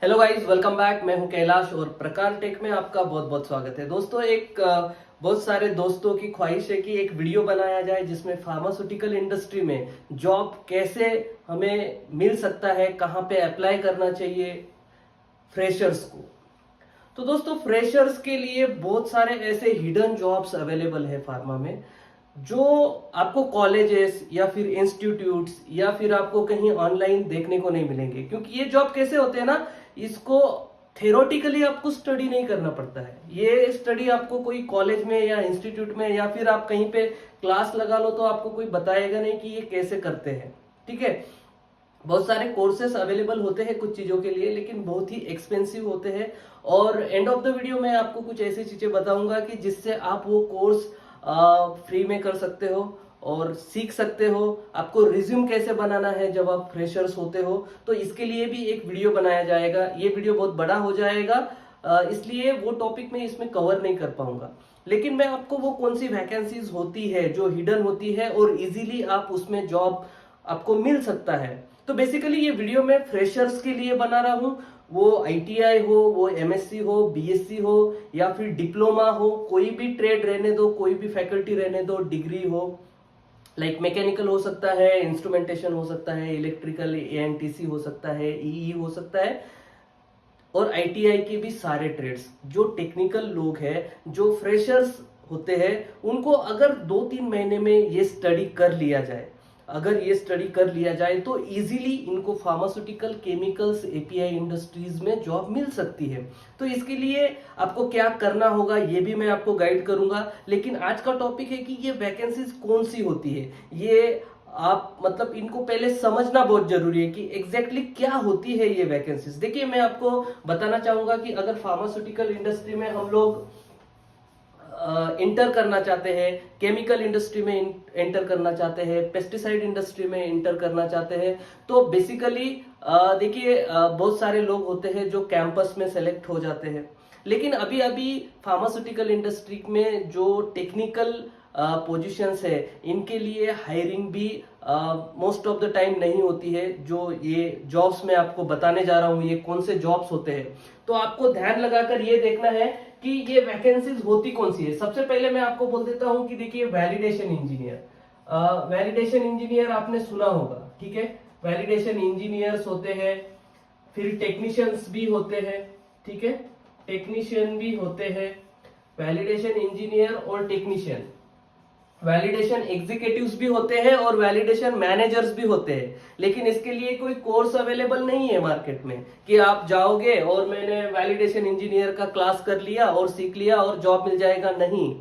Hello guys, welcome back. मैं हूं कैलाश और प्रकार टेक में आपका बहुत बहुत स्वागत है। दोस्तों, बहुत सारे दोस्तों की ख्वाहिश है कि एक वीडियो बनाया जाए जिसमें फार्मास्यूटिकल इंडस्ट्री में जॉब कैसे हमें मिल सकता है, कहां पे अप्लाई करना चाहिए फ्रेशर्स को। तो दोस्तों, फ्रेशर्स के लिए बहुत सारे ऐसे हिडन जॉब्स अवेलेबल है फार्मा में, जो आपको कॉलेजेस या फिर इंस्टीट्यूट्स या फिर आपको कहीं ऑनलाइन देखने को नहीं मिलेंगे। क्योंकि ये जॉब कैसे होते हैं ना, इसको थ्योरेटिकली आपको स्टडी नहीं करना पड़ता है। ये स्टडी आपको कोई कॉलेज में या इंस्टीट्यूट में या फिर आप कहीं पे क्लास लगा लो तो आपको कोई बताएगा नहीं कि ये कैसे करते हैं। ठीक है, बहुत सारे कोर्सेस अवेलेबल होते हैं कुछ चीजों के लिए, लेकिन बहुत ही एक्सपेंसिव होते हैं। और एंड ऑफ द वीडियो में आपको कुछ ऐसी चीजें बताऊंगा कि जिससे आप वो कोर्स फ्री में कर सकते हो और सीख सकते हो। आपको रिज्यूम कैसे बनाना है जब आप फ्रेशर्स होते हो, तो इसके लिए भी एक वीडियो बनाया जाएगा। ये वीडियो बहुत बड़ा हो जाएगा, इसलिए वो टॉपिक में इसमें कवर नहीं कर पाऊंगा। लेकिन मैं आपको वो कौन सी वैकेंसीज होती है जो हिडन होती है और इजीली आप उसमें जॉब आपको मिल सकता है। तो बेसिकली ये वीडियो मैं फ्रेशर्स के लिए बना रहा हूं, वो आईटीआई हो, वो एमएससी हो, बीएससी हो या फिर डिप्लोमा हो, कोई भी ट्रेड रहने दो, कोई भी फैकल्टी रहने दो, डिग्री हो, लाइक मैकेनिकल हो सकता है, इंस्ट्रूमेंटेशन हो सकता है, इलेक्ट्रिकल एएनटीसी हो सकता है, ईई हो सकता है, और आईटीआई के भी सारे ट्रेड्स। जो टेक्निकल लोग हैं, जो फ्रेशर्स होते हैं, उनको अगर 2-3 महीने में ये स्टडी कर लिया जाए, अगर ये स्टडी कर लिया जाए तो इजीली इनको फार्मास्यूटिकल, केमिकल्स, एपीआई इंडस्ट्रीज में जॉब मिल सकती है। तो इसके लिए आपको क्या करना होगा ये भी मैं आपको गाइड करूंगा। लेकिन आज का टॉपिक है कि ये वैकेंसीज कौन सी होती है, ये आप मतलब इनको पहले समझना बहुत जरूरी है कि एग्जैक्टली क्या होती है ये वैकेंसीज। देखिए, मैं आपको बताना चाहूंगा कि अगर फार्मास्यूटिकल इंडस्ट्री में हम लोग इंटर करना चाहते हैं, केमिकल इंडस्ट्री में एंटर करना चाहते हैं, पेस्टिसाइड इंडस्ट्री में इंटर करना चाहते हैं, तो बेसिकली देखिए, बहुत सारे लोग होते हैं जो कैंपस में सेलेक्ट हो जाते हैं। लेकिन अभी अभी फार्मास्यूटिकल इंडस्ट्री में जो टेक्निकल पोजीशंस है, इनके लिए हायरिंग भी मोस्ट ऑफ द टाइम नहीं होती है। जो ये जॉब्स मैं आपको बताने जा रहा हूं, ये कौन से जॉब्स होते हैं, तो आपको ध्यान लगाकर ये देखना है कि ये वैकेंसीज होती कौन सी है। सबसे पहले मैं आपको बोल देता हूं कि देखिए, वैलिडेशन इंजीनियर, वैलिडेशन इंजीनियर आपने सुना होगा। ठीक है, वैलिडेशन इंजीनियर्स होते हैं, फिर टेक्नीशियंस भी होते हैं। ठीक है, टेक्नीशियन भी होते हैं, वैलिडेशन इंजीनियर और टेक्नीशियन। वैलिडेशन एग्जीक्यूटिव्स भी होते हैं और वैलिडेशन मैनेजर्स भी होते हैं। लेकिन इसके लिए कोई कोर्स अवेलेबल नहीं है मार्केट में कि आप जाओगे और मैंने वैलिडेशन इंजीनियर का क्लास कर लिया और सीख लिया और जॉब मिल जाएगा। नहीं,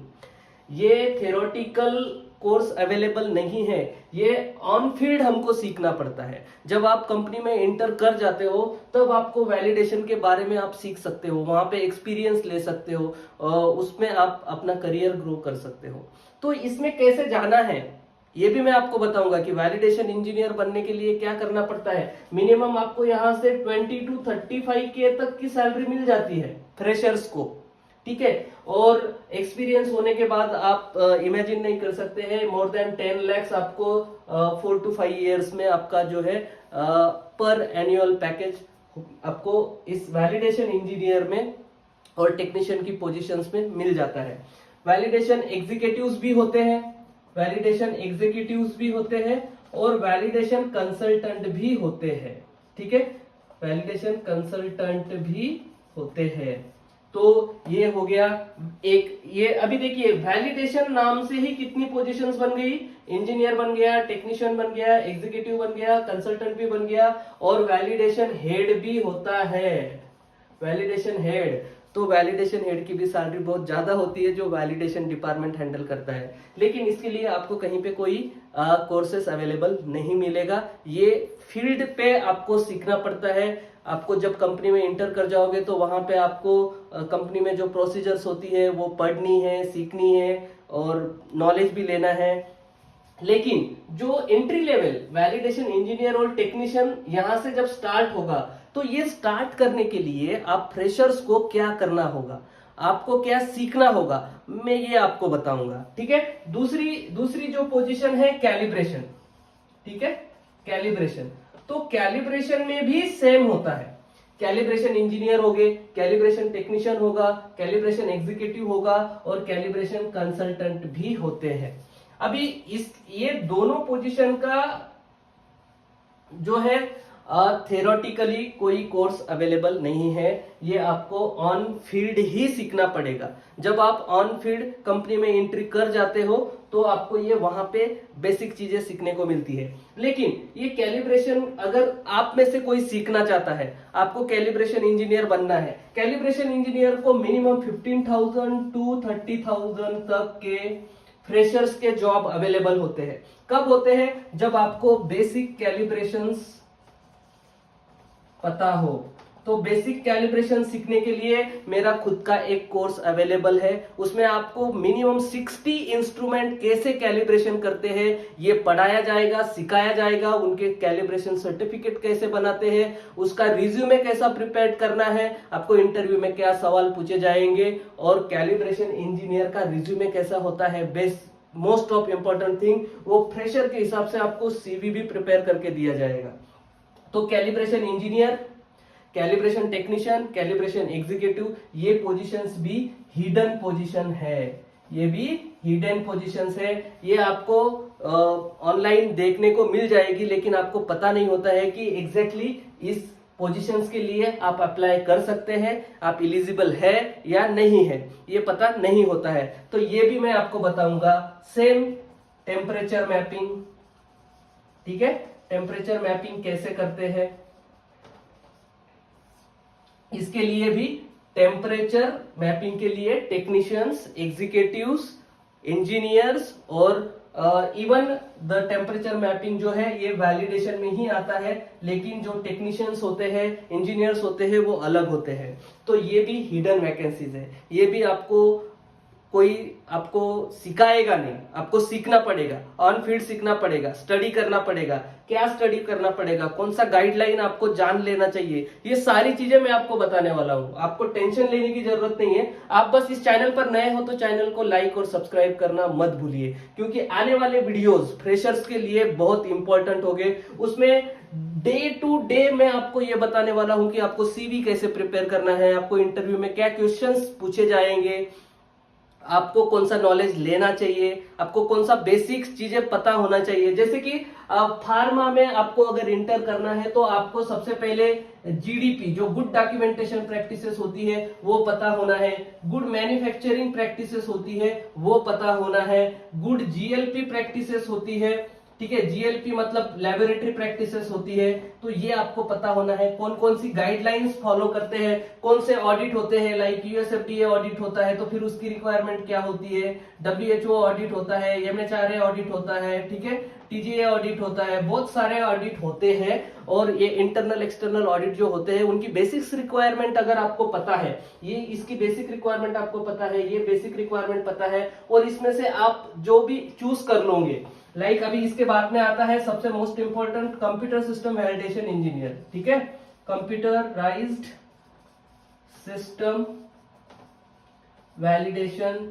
ये थ्योरेटिकल कोर्स अवेलेबल नहीं है, ये ऑन फील्ड हमको सीखना पड़ता है। जब आप कंपनी में इंटर कर जाते हो तब आपको वैलिडेशन के बारे में आप सीख सकते हो, वहां पे एक्सपीरियंस ले सकते हो, उसमें आप अपना करियर ग्रो कर सकते हो। तो इसमें कैसे जाना है ये भी मैं आपको बताऊंगा कि वैलिडेशन इंजीनियर बनने के लिए क्या करना पड़ता है। मिनिमम आपको यहां से 20 to 35K तक की सैलरी मिल जाती है फ्रेशर्स को। ठीक है, और एक्सपीरियंस होने के बाद आप इमेजिन नहीं कर सकते हैं, मोर देन 10 lakhs आपको 4 to 5 years में आपका जो है पर एनुअल पैकेज आपको इस वैलिडेशन इंजीनियर में और टेक्नीशियन की पोजीशंस में मिल जाता है। वैलिडेशन एग्जीक्यूटिव्स भी होते हैं, वैलिडेशन एग्जीक्यूटिव्स भी होते हैं और वैलिडेशन कंसल्टेंट भी होते हैं। ठीक है, वैलिडेशन कंसल्टेंट भी होते हैं। तो ये हो गया एक। ये अभी देखिए, वैलिडेशन नाम से ही कितनी पोजीशंस बन गई, इंजीनियर बन गया, टेक्नीशियन बन गया, एग्जीक्यूटिव बन गया, कंसल्टेंट भी बन गया और वैलिडेशन हेड भी होता है। वैलिडेशन हेड, तो वैलिडेशन हेड की भी सैलरी बहुत ज्यादा होती है जो वैलिडेशन डिपार्टमेंट हैंडल करता है। लेकिन इसके लिए आपको कहीं पे कोई कोर्सेस अवेलेबल नहीं मिलेगा, ये फील्ड पे आपको सीखना पड़ता है। आपको जब कंपनी में इंटर कर जाओगे तो वहां पे आपको कंपनी में जो प्रोसीजर्स होती है वो पढ़नी है, सीखनी है और नॉलेज भी लेना है। लेकिन जो एंट्री लेवल वैलिडेशन इंजीनियर और टेक्नीशियन यहां से जब स्टार्ट होगा, तो ये स्टार्ट करने के लिए आप फ्रेशर्स को क्या करना होगा, आपको क्या सीखना होगा, मैं ये आपको बताऊंगा। ठीक है, दूसरी जो पोजीशन है कैलिब्रेशन। ठीक है, कैलिब्रेशन, तो कैलिब्रेशन में भी सेम होता है। कैलिब्रेशन इंजीनियर हो गए, कैलिब्रेशन टेक्नीशियन होगा, कैलिब्रेशन एग्जीक्यूटिव होगा और कैलिब्रेशन कंसल्टेंट भी होते हैं। अभी ये दोनों पोजीशन का जो है थेरोटिकली कोई कोर्स अवेलेबल नहीं है, ये आपको ऑन फील्ड ही सीखना पड़ेगा। जब आप ऑन फील्ड कंपनी में एंट्री कर जाते हो तो आपको ये वहां पे बेसिक चीजें सीखने को मिलती है। लेकिन ये कैलिब्रेशन अगर आप में से कोई सीखना चाहता है, आपको कैलिब्रेशन इंजीनियर बनना है, कैलिब्रेशन इंजीनियर को मिनिमम 15,000 to 30,000 तक के फ्रेशर्स के जॉब अवेलेबल होते हैं। कब होते हैं? जब आपको बेसिक कैलिब्रेशंस पता हो। तो बेसिक कैलिब्रेशन सीखने के लिए मेरा खुद का एक कोर्स अवेलेबल है, उसमें आपको मिनिमम 60 इंस्ट्रूमेंट कैसे कैलिब्रेशन करते हैं ये पढ़ाया जाएगा, सिखाया जाएगा। उनके कैलिब्रेशन सर्टिफिकेट कैसे बनाते हैं, उसका रिज्यूमे कैसा प्रिपेयर करना है, आपको इंटरव्यू में क्या सवाल पूछे जाएंगे और कैलिब्रेशन इंजीनियर का रिज्यूमे कैसा होता है। Best most of important thing, वो फ्रेशर के हिसाब से आपको सीवी भी प्रिपेयर करके दिया जाएगा। तो calibration engineer, calibration technician, calibration executive, ये पोजीशंस भी हिडन पोजीशन है, ये भी हिडन पोजीशंस है। ये आपको ऑनलाइन देखने को मिल जाएगी, लेकिन आपको पता नहीं होता है कि एग्जैक्टली इस पोजीशंस के लिए आप अप्लाई कर सकते हैं, आप एलिजिबल है या नहीं है, ये पता नहीं होता है। तो ये भी मैं आपको बताऊंगा। सेम टेम्परेचर मैपिंग, ठीक है, टेम्परेचर मैपिंग कैसे करते हैं, इसके लिए भी टेम्परेचर मैपिंग के लिए टेक्नीशियंस, एग्जीक्यूटिव्स, इंजीनियर्स और इवन द टेम्परेचर मैपिंग जो है ये वैलिडेशन में ही आता है, लेकिन जो टेक्नीशियंस होते हैं, इंजीनियर्स होते हैं, वो अलग होते हैं। तो ये भी हिडन वैकेंसीज है, ये भी कोई आपको सिखाएगा नहीं, आपको सीखना पड़ेगा, ऑन फील्ड सीखना पड़ेगा, स्टडी करना पड़ेगा। क्या स्टडी करना पड़ेगा, कौन सा गाइडलाइन आपको जान लेना चाहिए, ये सारी चीजें मैं आपको बताने वाला हूं। आपको टेंशन लेने की जरूरत नहीं है। आप बस इस चैनल पर नए हो तो चैनल को लाइक और सब्सक्राइब करना मत भूलिए, क्योंकि आने वाले वीडियोस फ्रेशर्स के लिए बहुत इंपॉर्टेंट होंगे। उसमें डे टू डे मैं आपको ये बताने वाला हूं कि आपको सीवी कैसे प्रिपेयर करना है, आपको इंटरव्यू में क्या क्वेश्चंस पूछे जाएंगे, आपको कौन सा नॉलेज लेना चाहिए, आपको कौन सा बेसिक चीजें पता होना चाहिए। जैसे कि फार्मा में आपको अगर इंटर करना है तो आपको सबसे पहले जीडीपी, जो गुड डॉक्यूमेंटेशन प्रैक्टिसेस होती है, वो पता होना है। गुड मैन्युफैक्चरिंग प्रैक्टिसेस होती है, वो पता होना है। गुड जीएलपी प्रैक्टिसेस होती है, ठीक है, जीएलपी मतलब लेबोरेटरी प्रैक्टिसेस होती है, तो ये आपको पता होना है। कौन कौन सी गाइडलाइंस फॉलो करते हैं, कौन से ऑडिट होते हैं, लाइक यूएसएफडीए ऑडिट होता है तो फिर उसकी रिक्वायरमेंट क्या होती है, डब्ल्यूएचओ ऑडिट होता है, एमएचआरए ऑडिट होता है, ठीक है, टीजीए ऑडिट होता है, बहुत सारे ऑडिट होते हैं। और ये इंटरनल एक्सटर्नल ऑडिट जो होते हैं उनकी बेसिक्स रिक्वायरमेंट अगर आपको पता है, ये इसकी बेसिक रिक्वायरमेंट आपको पता है, ये बेसिक रिक्वायरमेंट पता है, और इसमें से आप जो भी चूज कर लोगे, लाइक अभी इसके बाद में आता है सबसे most important computer system validation engineer, ठीक है, कंप्यूटराइज्ड सिस्टम वैलिडेशन।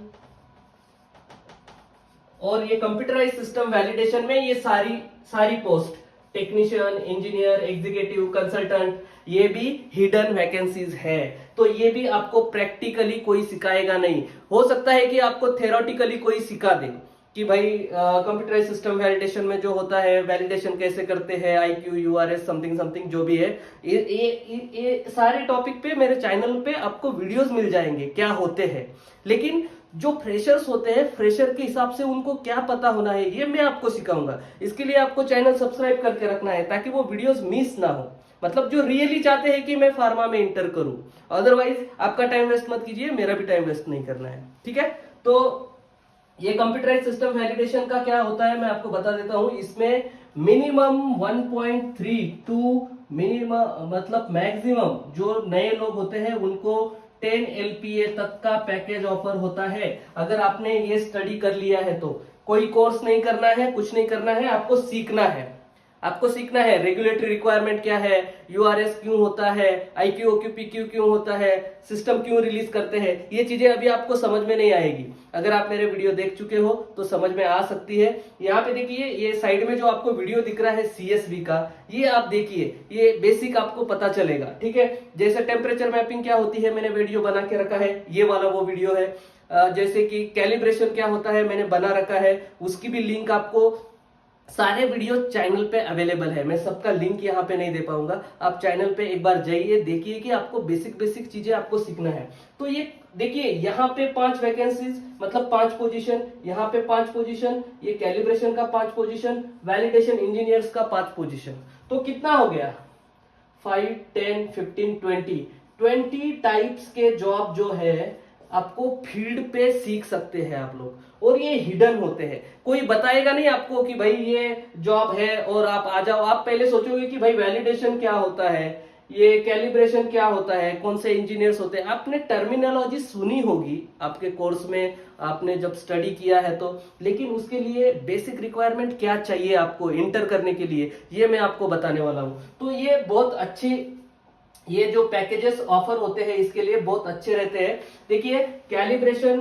और ये कंप्यूटराइज्ड सिस्टम वैलिडेशन में ये सारी post, technician, engineer, executive, consultant, ये भी हिडन वैकेंसीज है। तो ये भी आपको प्रैक्टिकली कोई सिखाएगा नहीं। हो सकता है कि आपको थ्योरेटिकली कोई सिखा दे कि भाई कंप्यूटराइज्ड सिस्टम वैलिडेशन में जो होता है, वैलिडेशन कैसे करते हैं, आईक्यू, यूआरएस, समथिंग समथिंग जो भी है, ये सारे टॉपिक पे मेरे चैनल पे आपको वीडियोस मिल जाएंगे क्या होते हैं। लेकिन जो फ्रेशर्स होते हैं, फ्रेशर के हिसाब से उनको क्या पता होना है, ये मैं आपको सिखाऊंगा। इसके लिए आपको चैनल सब्सक्राइब करके रखना है ताकि वो वीडियोस मिस ना हो। मतलब जो रियली चाहते हैं कि मैं फार्मा में इंटर करूं, अदरवाइज आपका टाइम वेस्ट मत कीजिए, मेरा भी टाइम वेस्ट नहीं करना है, ठीक है। तो ये कंप्यूटराइज्ड सिस्टम वैलिडेशन का क्या होता है मैं आपको बता देता हूं। इसमें मिनिमम 1.3 टू मिनिमम मतलब मैक्सिमम जो नए लोग होते हैं उनको 10 LPA तक का पैकेज ऑफर होता है। अगर आपने ये स्टडी कर लिया है तो कोई कोर्स नहीं करना है, कुछ नहीं करना है, आपको सीखना है। आपको सीखना है रेगुलेटरी रिक्वायरमेंट क्या है, यूआरएस क्यों होता है, आईक्यू ओक्यूपीक्यू क्यों होता है, सिस्टम क्यों रिलीज करते हैं। ये चीजें अभी आपको समझ में नहीं आएगी। अगर आप मेरे वीडियो देख चुके हो तो समझ में आ सकती है। यहाँ पे देखिए ये साइड में जो आपको वीडियो दिख रहा है सीएसवी का, ये आप देखिए, ये बेसिक आपको पता चलेगा। ठीक है, जैसे टेम्परेचर मैपिंग क्या होती है मैंने वीडियो बना के रखा है, ये वाला वो वीडियो है। जैसे कि कैलिब्रेशन क्या होता है मैंने बना रखा है, उसकी भी लिंक आपको सारे वीडियो चैनल पे अवेलेबल है। मैं सबका लिंक यहाँ पे नहीं दे पाऊंगा, आप चैनल पे एक बार जाइए, देखिए कि आपको बेसिक बेसिक चीजें आपको सीखना है। तो ये देखिए यहाँ पे 5 वैकेंसीज, मतलब 5 पोजीशन, यहाँ पे 5 पोजीशन, ये कैलिब्रेशन का 5 पोजीशन, वैलिडेशन इंजीनियर्स का 5 पोजीशन। तो कितना हो गया, 5, 10, 15, 20 टाइप्स के जॉब जो है आपको फील्ड पे सीख सकते हैं आप लोग। और ये हिडन होते हैं, कोई बताएगा नहीं आपको कि भाई ये जॉब है और आप आ जाओ। आप पहले सोचोगे कि भाई वैलिडेशन क्या होता है, ये कैलिब्रेशन क्या होता है, कौन से इंजीनियर्स होते हैं। आपने टर्मिनोलॉजी सुनी होगी आपके कोर्स में, आपने जब स्टडी किया है तो, लेकिन उसके लिए बेसिक रिक्वायरमेंट क्या चाहिए आपको इंटर करने के लिए, ये मैं आपको बताने वाला हूं। तो ये बहुत अच्छी, ये जो पैकेजेस ऑफर होते हैं इसके लिए बहुत अच्छे रहते हैं। देखिए calibration,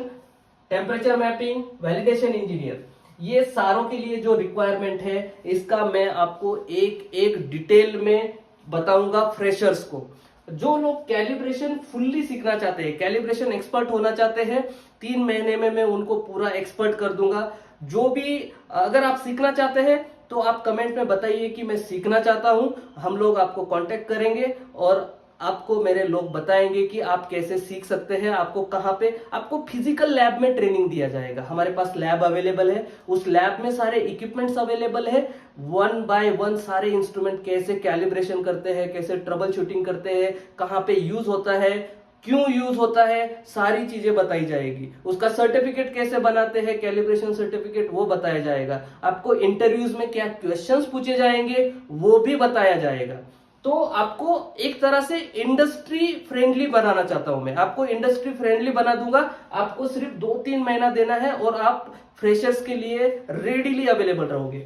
temperature mapping, validation engineer, ये सारों के लिए जो रिक्वायरमेंट है इसका मैं आपको एक एक डिटेल में बताऊंगा। फ्रेशर्स को, जो लोग कैलिब्रेशन फुल्ली सीखना चाहते हैं, कैलिब्रेशन एक्सपर्ट होना चाहते हैं, 3 महीने में मैं उनको पूरा एक्सपर्ट कर दूंगा। जो भी अगर आप सीखना चाहते हैं तो आप कमेंट में बताइए कि मैं सीखना चाहता हूं, हम लोग आपको कांटेक्ट करेंगे और आपको मेरे लोग बताएंगे कि आप कैसे सीख सकते हैं। आपको कहां पे, आपको फिजिकल लैब में ट्रेनिंग दिया जाएगा। हमारे पास लैब अवेलेबल है, उस लैब में सारे इक्विपमेंट्स अवेलेबल है, 1 बाय 1 सारे इंस्ट्रूमेंट कैसे कैलिब्रेशन करते हैं, कैसे ट्रबल शूटिंग करते हैं, कहां पे यूज होता है, क्यों यूज होता है, सारी चीजें बताई जाएगी। उसका सर्टिफिकेट कैसे बनाते हैं, कैलिब्रेशन सर्टिफिकेट, वो बताया जाएगा। आपको इंटरव्यूज में क्या क्वेश्चंस पूछे जाएंगे वो भी बताया जाएगा। तो आपको एक तरह से इंडस्ट्री फ्रेंडली बनाना चाहता हूं मैं, आपको इंडस्ट्री फ्रेंडली बना दूंगा। आपको सिर्फ 2-3 महीना देना है और आप फ्रेशर्स के लिए रेडीली अवेलेबल रहोगे।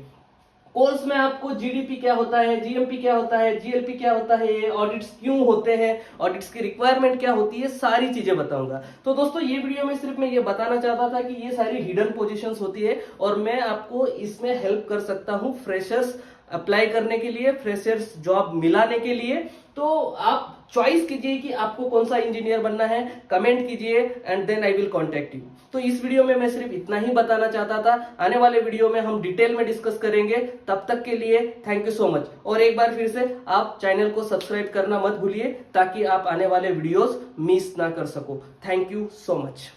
कोर्स में आपको जीडीपी क्या होता है, जीएमपी क्या होता है, जीएलपी क्या होता है, ऑडिट्स क्यों होते हैं, ऑडिट्स की रिक्वायरमेंट क्या होती है, सारी चीजें बताऊंगा। तो दोस्तों ये वीडियो में सिर्फ मैं ये बताना चाहता था कि ये सारी हिडन पोजीशंस होती है और मैं आपको इसमें हेल्प कर सकता हूं फ्रेशर्स अप्लाई करने के लिए, फ्रेशर्स जॉब मिलाने के लिए। तो आप चॉइस कीजिए कि आपको कौन सा इंजीनियर बनना है, कमेंट कीजिए and then I will contact you. तो इस वीडियो में मैं सिर्फ इतना ही बताना चाहता था। आने वाले वीडियो में हम डिटेल में डिस्कस करेंगे। तब तक के लिए थैंक यू सो मच। और एक बार फिर से आप चैनल को सब्सक्राइब करना मत भूलिए ताकि आप आने वाले वीडियोस मिस ना कर सको। Thank you so much.